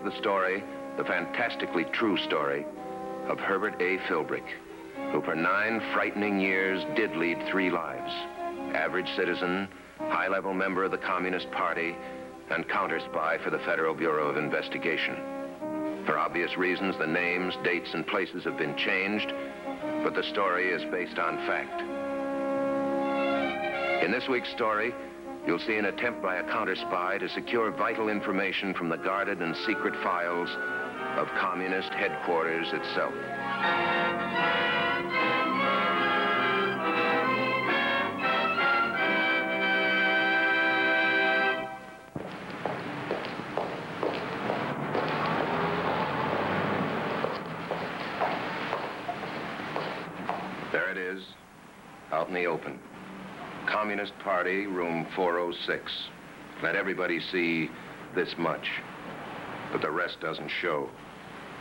the story, the fantastically true story, of Herbert A. Philbrick, who for 9 frightening years did lead 3 lives. Average citizen, high-level member of the Communist Party, and counter-spy for the Federal Bureau of Investigation. For obvious reasons, the names, dates, and places have been changed, but the story is based on fact. In this week's story, you'll see an attempt by a counter-spy to secure vital information from the guarded and secret files of Communist headquarters itself. There it is, out in the open. Communist Party, room 406. Let everybody see this much, but the rest doesn't show.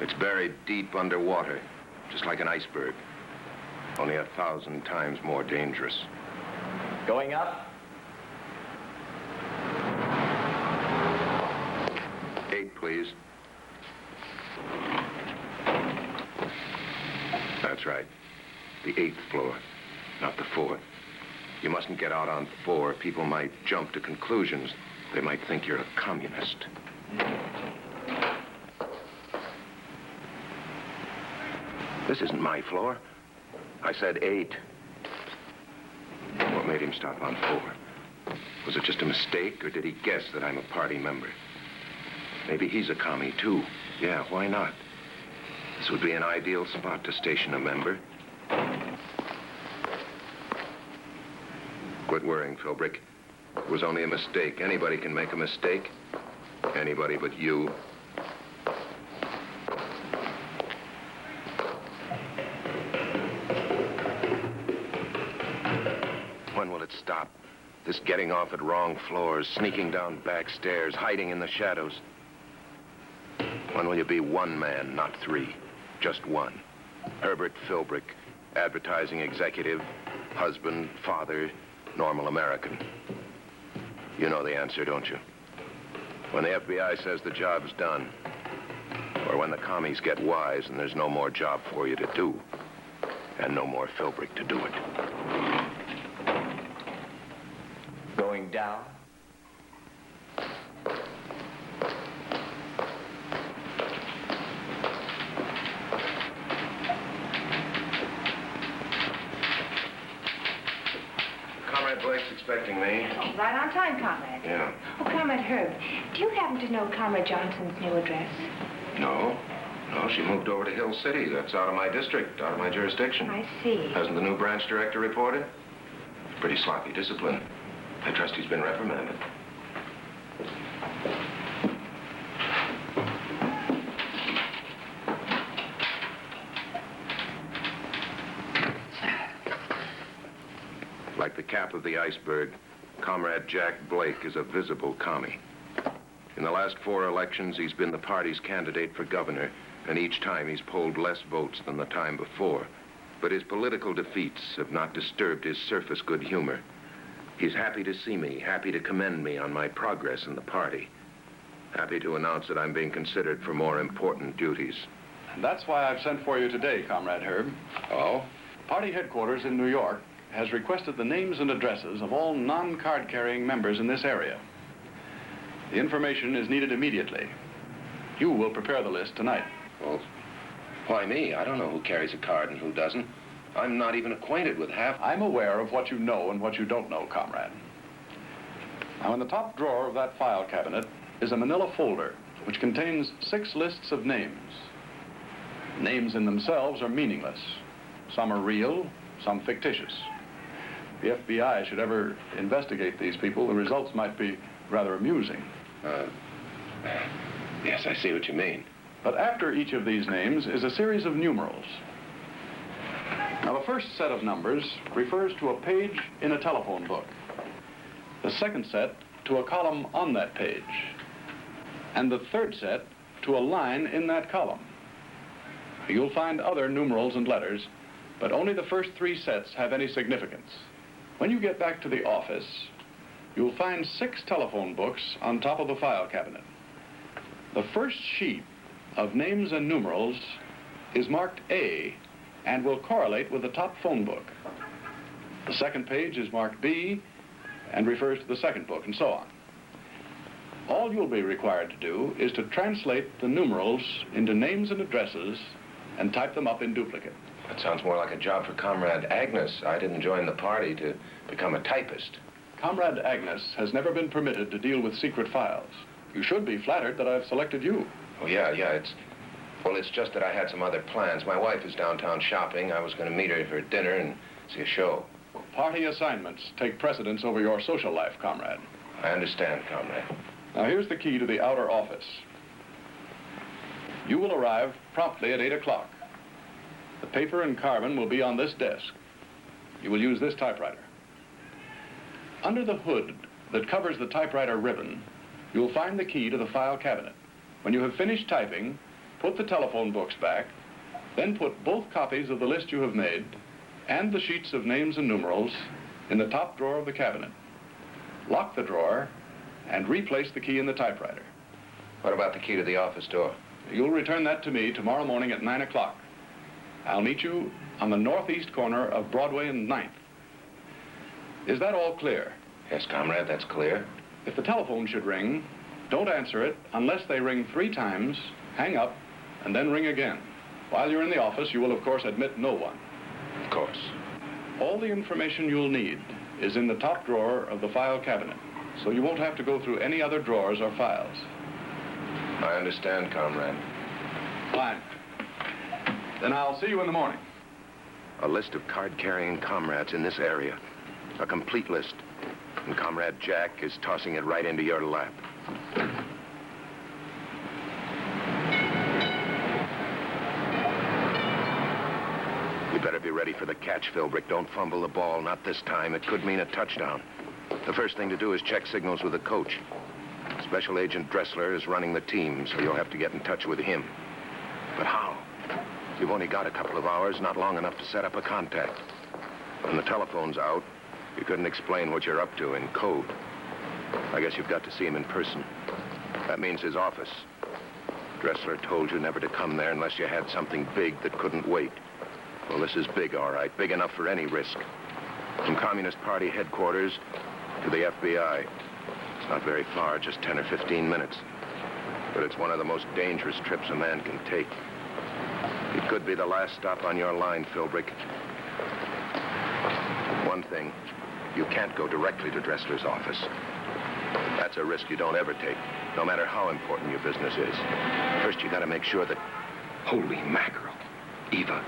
It's buried deep underwater, just like an iceberg, only 1,000 times more dangerous. Going up? 8, please. That's right, the 8th floor, not the 4th. You mustn't get out on 4. People might jump to conclusions. They might think you're a communist. This isn't my floor. I said 8. What made him stop on 4? Was it just a mistake, or did he guess that I'm a party member? Maybe he's a commie, too. Yeah, why not? This would be an ideal spot to station a member. Quit worrying, Philbrick. It was only a mistake. Anybody can make a mistake. Anybody but you. When will it stop? This getting off at wrong floors, sneaking down back stairs, hiding in the shadows. When will you be one man, not 3? Just one. Herbert Philbrick, advertising executive, husband, father, normal American. You know the answer, don't you? When the FBI says the job's done, or when the commies get wise and there's no more job for you to do, and no more Philbrick to do it. Going down? Blake's expecting me. Oh, right on time, Comrade. Yeah. Oh, Comrade Herb, do you happen to know Comrade Johnson's new address? No. No, she moved over to Hill City. That's out of my district, out of my jurisdiction. I see. Hasn't the new branch director reported? Pretty sloppy discipline. I trust he's been reprimanded. Like the cap of the iceberg, Comrade Jack Blake is a visible commie. In the last 4 elections, he's been the party's candidate for governor, and each time he's polled less votes than the time before. But his political defeats have not disturbed his surface good humor. He's happy to see me, happy to commend me on my progress in the party. Happy to announce that I'm being considered for more important duties. And that's why I've sent for you today, Comrade Herb. Oh? Party headquarters in New York has requested the names and addresses of all non-card-carrying members in this area. The information is needed immediately. You will prepare the list tonight. Well, why me? I don't know who carries a card and who doesn't. I'm not even acquainted with half... I'm aware of what you know and what you don't know, comrade. Now, in the top drawer of that file cabinet is a manila folder which contains 6 lists of names. Names in themselves are meaningless. Some are real, some fictitious. If the FBI should ever investigate these people, the results might be rather amusing. Yes, I see what you mean. But after each of these names is a series of numerals. Now, the first set of numbers refers to a page in a telephone book. The second set to a column on that page. And the third set to a line in that column. You'll find other numerals and letters, but only the first 3 sets have any significance. When you get back to the office, you'll find 6 telephone books on top of the file cabinet. The first sheet of names and numerals is marked A and will correlate with the top phone book. The second page is marked B and refers to the second book, and so on. All you'll be required to do is to translate the numerals into names and addresses and type them up in duplicate. That sounds more like a job for Comrade Agnes. I didn't join the party to become a typist. Comrade Agnes has never been permitted to deal with secret files. You should be flattered that I've selected you. Oh, yeah, it's just that I had some other plans. My wife is downtown shopping. I was going to meet her for dinner and see a show. Party assignments take precedence over your social life, comrade. I understand, Comrade. Now, here's the key to the outer office. You will arrive promptly at 8 o'clock. The paper and carbon will be on this desk. You will use this typewriter. Under the hood that covers the typewriter ribbon, you'll find the key to the file cabinet. When you have finished typing, put the telephone books back, then put both copies of the list you have made and the sheets of names and numerals in the top drawer of the cabinet. Lock the drawer and replace the key in the typewriter. What about the key to the office door? You'll return that to me tomorrow morning at 9 o'clock. I'll meet you on the northeast corner of Broadway and 9th. Is that all clear? Yes, Comrade, that's clear. If the telephone should ring, don't answer it unless they ring 3 times, hang up, and then ring again. While you're in the office, you will, of course, admit no one. Of course. All the information you'll need is in the top drawer of the file cabinet, so you won't have to go through any other drawers or files. I understand, Comrade. Fine. Then I'll see you in the morning. A list of card-carrying comrades in this area. A complete list. And Comrade Jack is tossing it right into your lap. You better be ready for the catch, Philbrick. Don't fumble the ball. Not this time. It could mean a touchdown. The first thing to do is check signals with the coach. Special Agent Dressler is running the team, so you'll have to get in touch with him. But how? You've only got a couple of hours, not long enough to set up a contact. When the telephone's out, you couldn't explain what you're up to in code. I guess you've got to see him in person. That means his office. Dressler told you never to come there unless you had something big that couldn't wait. Well, this is big, all right. Big enough for any risk. From Communist Party headquarters to the FBI. It's not very far, just 10 or 15 minutes. But it's one of the most dangerous trips a man can take. It could be the last stop on your line, Philbrick. One thing, you can't go directly to Dressler's office. That's a risk you don't ever take, no matter how important your business is. First, you gotta make sure that... Holy mackerel. Eva,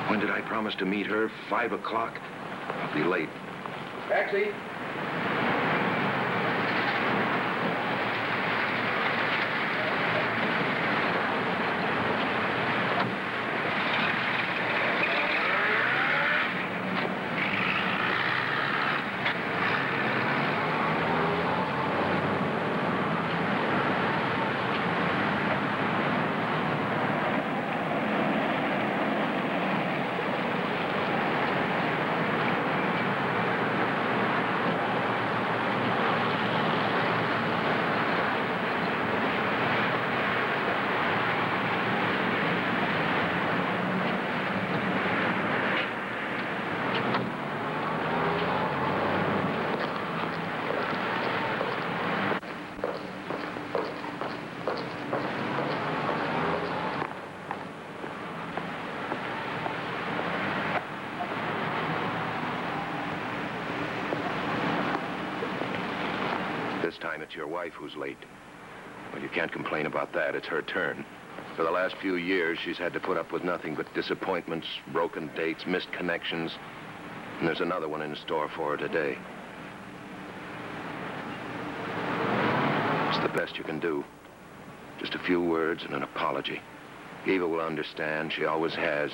when did I promise to meet her? 5 o'clock? I'll be late. Taxi. This time it's your wife who's late. Well, you can't complain about that. It's her turn. For the last few years, she's had to put up with nothing but disappointments, broken dates, missed connections. And there's another one in store for her today. It's the best you can do. Just a few words and an apology. Eva will understand. She always has.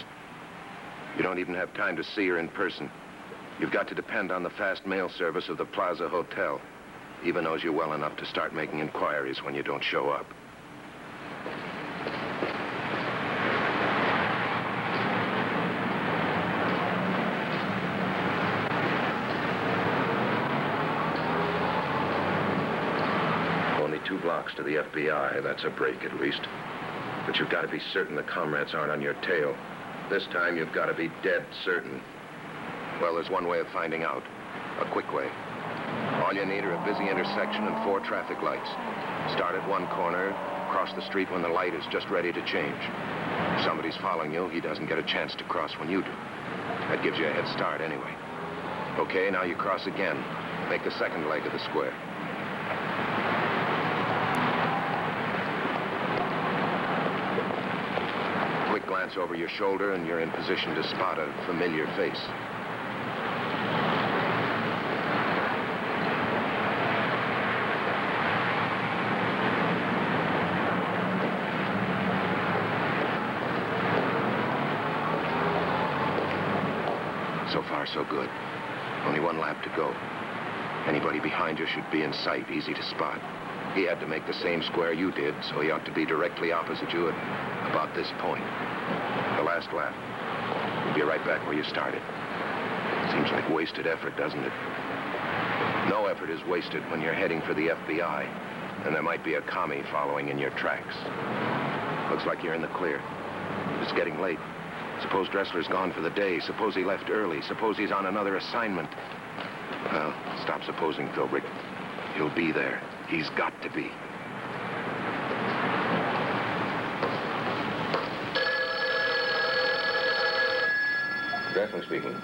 You don't even have time to see her in person. You've got to depend on the fast mail service of the Plaza Hotel. Eva knows you well enough to start making inquiries when you don't show up. Only too blocks to the FBI. That's a break, at least. But you've got to be certain the comrades aren't on your tail. This time, you've got to be dead certain. Well, there's one way of finding out. A quick way. All you need are a busy intersection and 4 traffic lights. Start at one corner, cross the street when the light is just ready to change. If somebody's following you, he doesn't get a chance to cross when you do. That gives you a head start anyway. Okay, now you cross again. Make the second leg of the square. Quick glance over your shoulder and you're in position to spot a familiar face. So far, so good. Only one lap to go. Anybody behind you should be in sight, easy to spot. He had to make the same square you did, so he ought to be directly opposite you at about this point. The last lap. You'll be right back where you started. Seems like wasted effort, doesn't it? No effort is wasted when you're heading for the FBI, and there might be a commie following in your tracks. Looks like you're in the clear. It's getting late. Suppose Dressler's gone for the day. Suppose he left early. Suppose he's on another assignment. Well, stop supposing, Philbrick. He'll be there. He's got to be. Dressler speaking.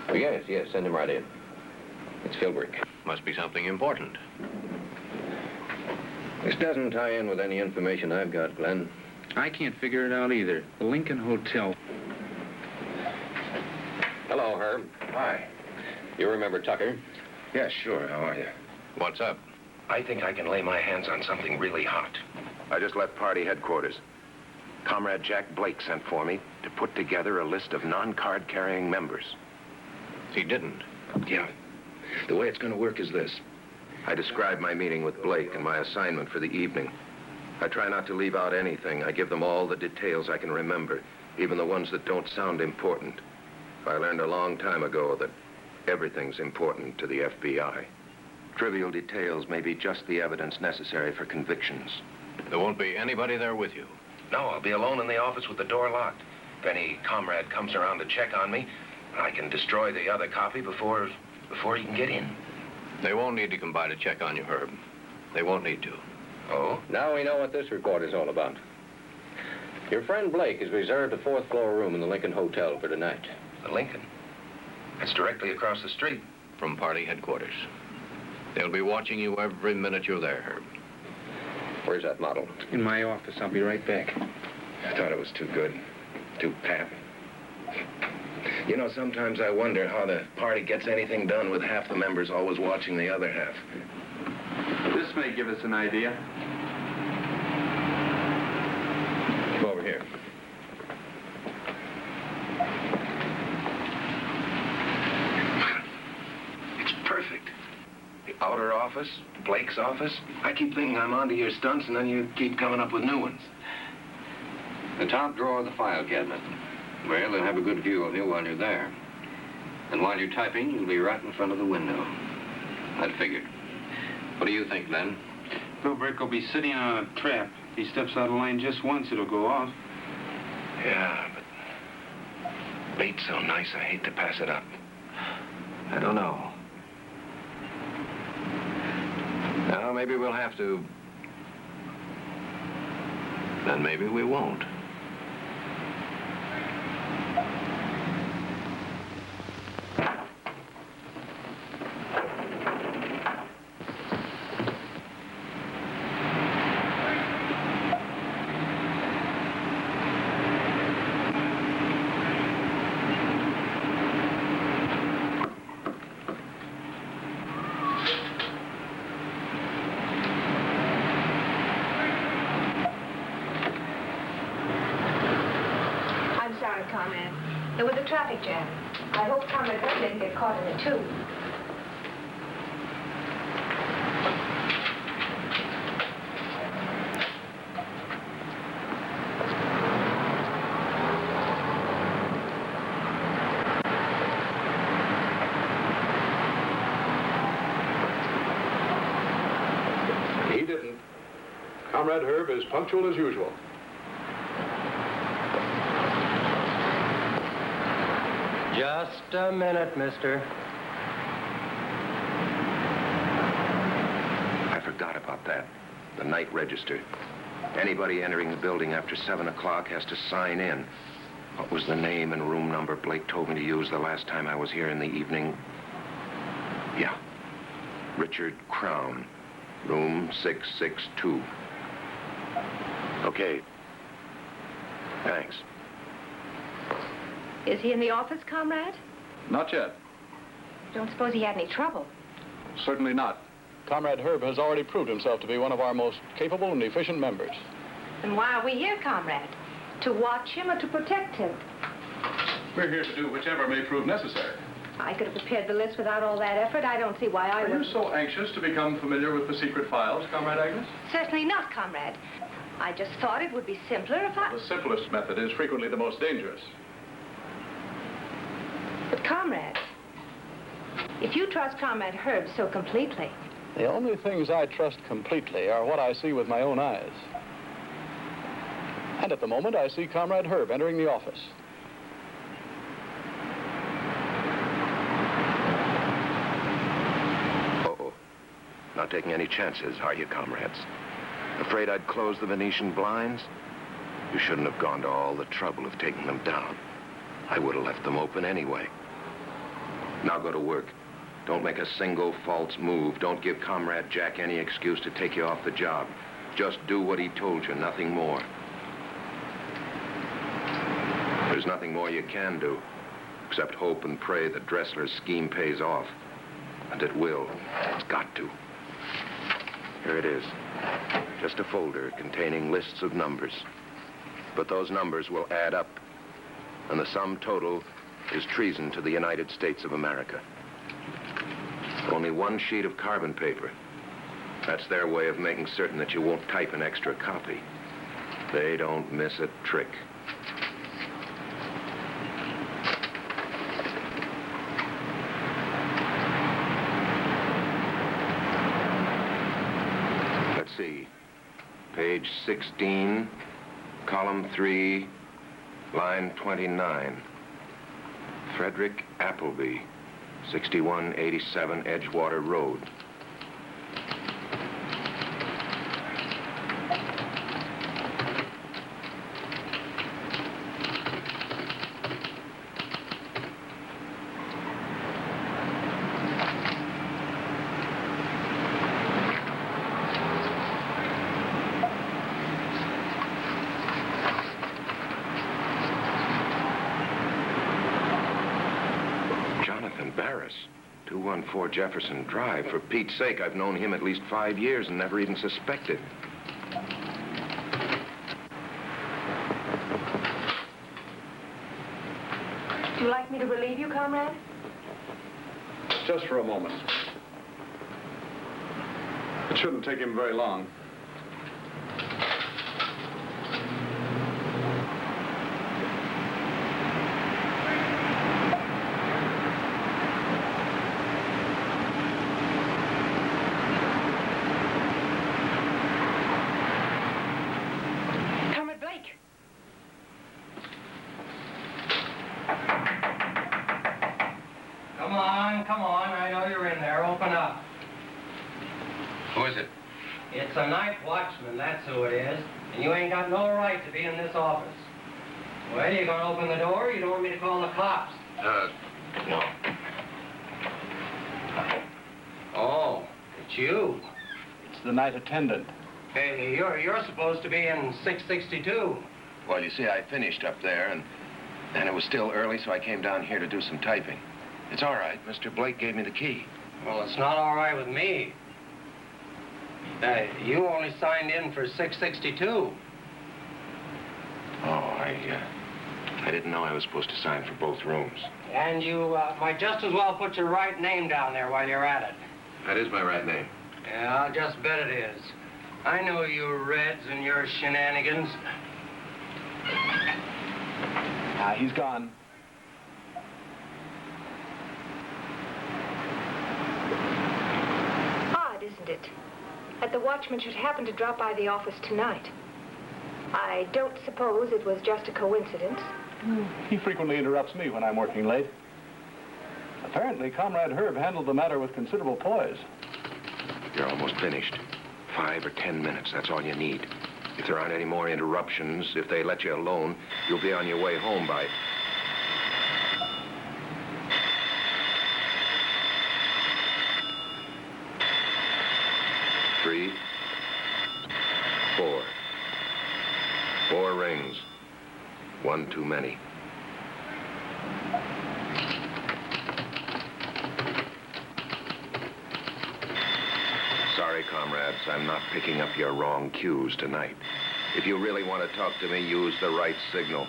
Oh, yes, send him right in. It's Philbrick. Must be something important. This doesn't tie in with any information I've got, Glenn. I can't figure it out either. The Lincoln Hotel. Hello, Herb. Hi. You remember Tucker? Yeah, sure. How are you? What's up? I think I can lay my hands on something really hot. I just left party headquarters. Comrade Jack Blake sent for me to put together a list of non-card-carrying members. He didn't. Yeah. The way it's going to work is this. I describe my meeting with Blake and my assignment for the evening. I try not to leave out anything. I give them all the details I can remember, even the ones that don't sound important. I learned a long time ago that everything's important to the FBI. Trivial details may be just the evidence necessary for convictions. There won't be anybody there with you. No, I'll be alone in the office with the door locked. If any comrade comes around to check on me, I can destroy the other copy before he can get in. They won't need to come by to check on you, Herb. They won't need to. Oh? Now we know what this report is all about. Your friend Blake has reserved a 4th floor room in the Lincoln Hotel for tonight. The Lincoln? That's directly across the street. From party headquarters. They'll be watching you every minute you're there, Herb. Where's that model? In my office. I'll be right back. I thought it was too good. Too pat. You know, sometimes I wonder how the party gets anything done with half the members always watching the other half. This may give us an idea. Come over here. It's perfect. The outer office, Blake's office. I keep thinking I'm onto your stunts, and then you keep coming up with new ones. The top drawer of the file cabinet. Well, they'll have a good view of you while you're there. And while you're typing, you'll be right in front of the window. That figured. What do you think, Glenn? Philbrick will be sitting on a trap. If he steps out of line just once, it'll go off. Yeah, but bait's so nice, I hate to pass it up. I don't know. Now, maybe we'll have to. Then maybe we won't. Comrade. There was a traffic jam. I hope Comrade Herbert didn't get caught in it, too. He didn't. Comrade Herb is punctual as usual. Just a minute, mister. I forgot about that. The night register. Anybody entering the building after 7 o'clock has to sign in. What was the name and room number Blake told me to use the last time I was here in the evening? Yeah. Richard Crown. Room 662. Okay. Thanks. Is he in the office, Comrade? Not yet. Don't suppose he had any trouble. Certainly not. Comrade Herb has already proved himself to be one of our most capable and efficient members. Then why are we here, Comrade? To watch him or to protect him? We're here to do whichever may prove necessary. I could have prepared the list without all that effort. I don't see why I Are you would. so anxious to become familiar with the secret files, Comrade Agnes? Certainly not, Comrade. I just thought it would be simpler if I... The simplest method is frequently the most dangerous. But, Comrade, if you trust Comrade Herb so completely... The only things I trust completely are what I see with my own eyes. And at the moment, I see Comrade Herb entering the office. Uh-oh. Not taking any chances, are you, comrades? Afraid I'd close the Venetian blinds? You shouldn't have gone to all the trouble of taking them down. I would have left them open anyway. Now go to work. Don't make a single false move. Don't give Comrade Jack any excuse to take you off the job. Just do what he told you, nothing more. There's nothing more you can do, except hope and pray that Dressler's scheme pays off. And it will. It's got to. Here it is. Just a folder containing lists of numbers. But those numbers will add up. And the sum total is treason to the United States of America. Only one sheet of carbon paper. That's their way of making certain that you won't type an extra copy. They don't miss a trick. Let's see. Page 16, column 3, line 29. Frederick Appleby, 6187 Edgewater Road. Barris, 214 Jefferson Drive. For Pete's sake, I've known him at least 5 years and never even suspected. Would you like me to relieve you, Comrade? Just for a moment. It shouldn't take him very long. Come on, I know you're in there. Open up. Who is it? It's a night watchman, that's who it is. And you ain't got no right to be in this office. Well, you gonna open the door, or you don't want me to call the cops? No. Oh, it's you. It's the night attendant. Hey, you're supposed to be in 662. Well, you see, I finished up there, and it was still early, so I came down here to do some typing. It's all right. Mr. Blake gave me the key. Well, it's not all right with me. You only signed in for 662. Oh, I didn't know I was supposed to sign for both rooms. And you might just as well put your right name down there while you're at it. That is my right name. Yeah, I'll just bet it is. I know you Reds and your shenanigans. He's gone. Odd, isn't it? that the watchman should happen to drop by the office tonight. I don't suppose it was just a coincidence. He frequently interrupts me when I'm working late. Apparently, Comrade Herb handled the matter with considerable poise. You're almost finished. 5 or 10 minutes, that's all you need. If there aren't any more interruptions, if they let you alone, you'll be on your way home by... Three, 4. 4 rings. 1 too many. Sorry, comrades, I'm not picking up your wrong cues tonight. If you really want to talk to me, use the right signal.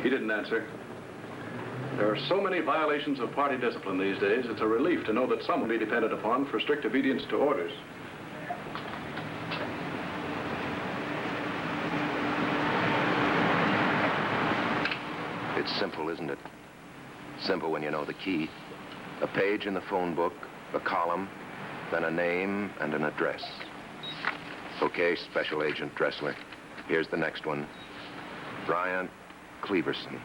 He didn't answer. There are so many violations of party discipline these days, it's a relief to know that some will be depended upon for strict obedience to orders. It's simple, isn't it? Simple when you know the key. A page in the phone book, a column, then a name and an address. Okay, Special Agent Dressler. Here's the next one. Bryant Cleaverson.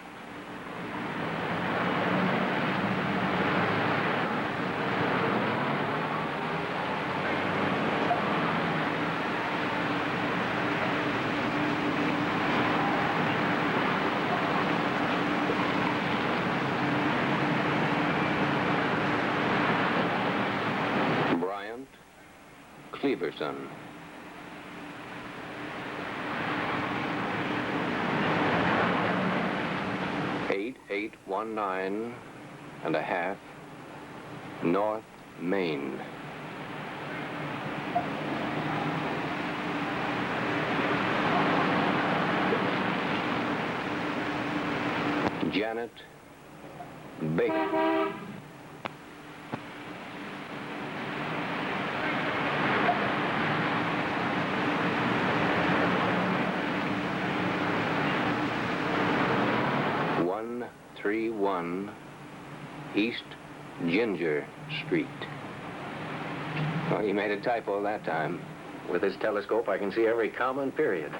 Bryant Cleaverson. Eight 19 and a half, North Main. Janet Baker. One 31 East Ginger Street. Well, he made a typo that time. With his telescope, I can see every comma and period.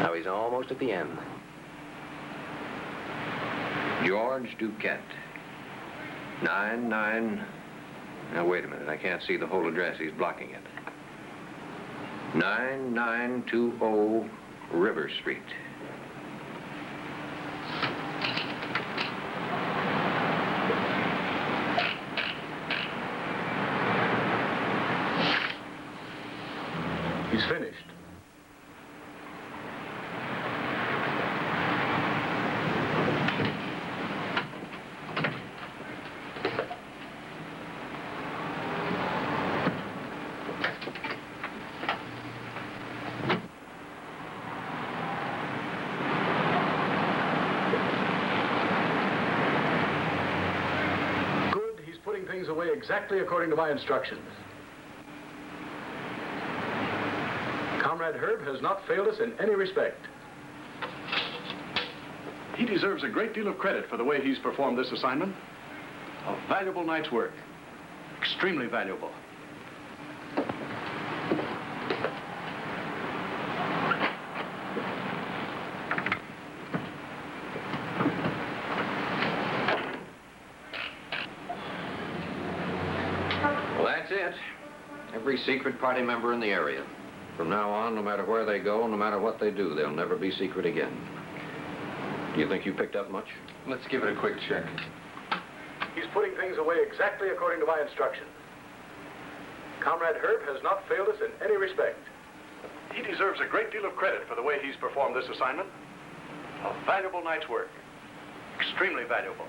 Now he's almost at the end. George Duquette. 99... Now, wait a minute. I can't see the whole address. He's blocking it. 9920 River Street. He's finished. Things away exactly according to my instructions. Comrade Herb has not failed us in any respect. He deserves a great deal of credit for the way he's performed this assignment. A valuable night's work. Extremely valuable. That's it. Every secret party member in the area. From now on, no matter where they go, no matter what they do, they'll never be secret again. Do you think you picked up much? Let's give it a quick check. He's putting things away exactly according to my instructions. Comrade Herb has not failed us in any respect. He deserves a great deal of credit for the way he's performed this assignment. A valuable night's work. Extremely valuable.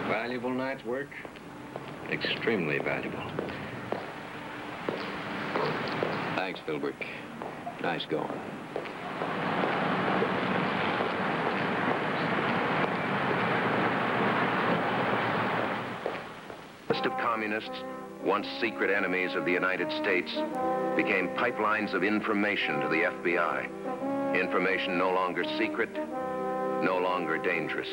Valuable night's work. Extremely valuable. Thanks, Philbrick. Nice going. communists, once secret enemies of the United States, became pipelines of information to the FBI. Information no longer secret, no longer dangerous.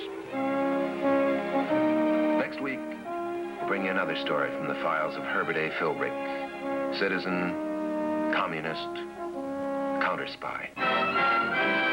Next week, we'll bring you another story from the files of Herbert A. Philbrick, citizen, communist, counter-spy.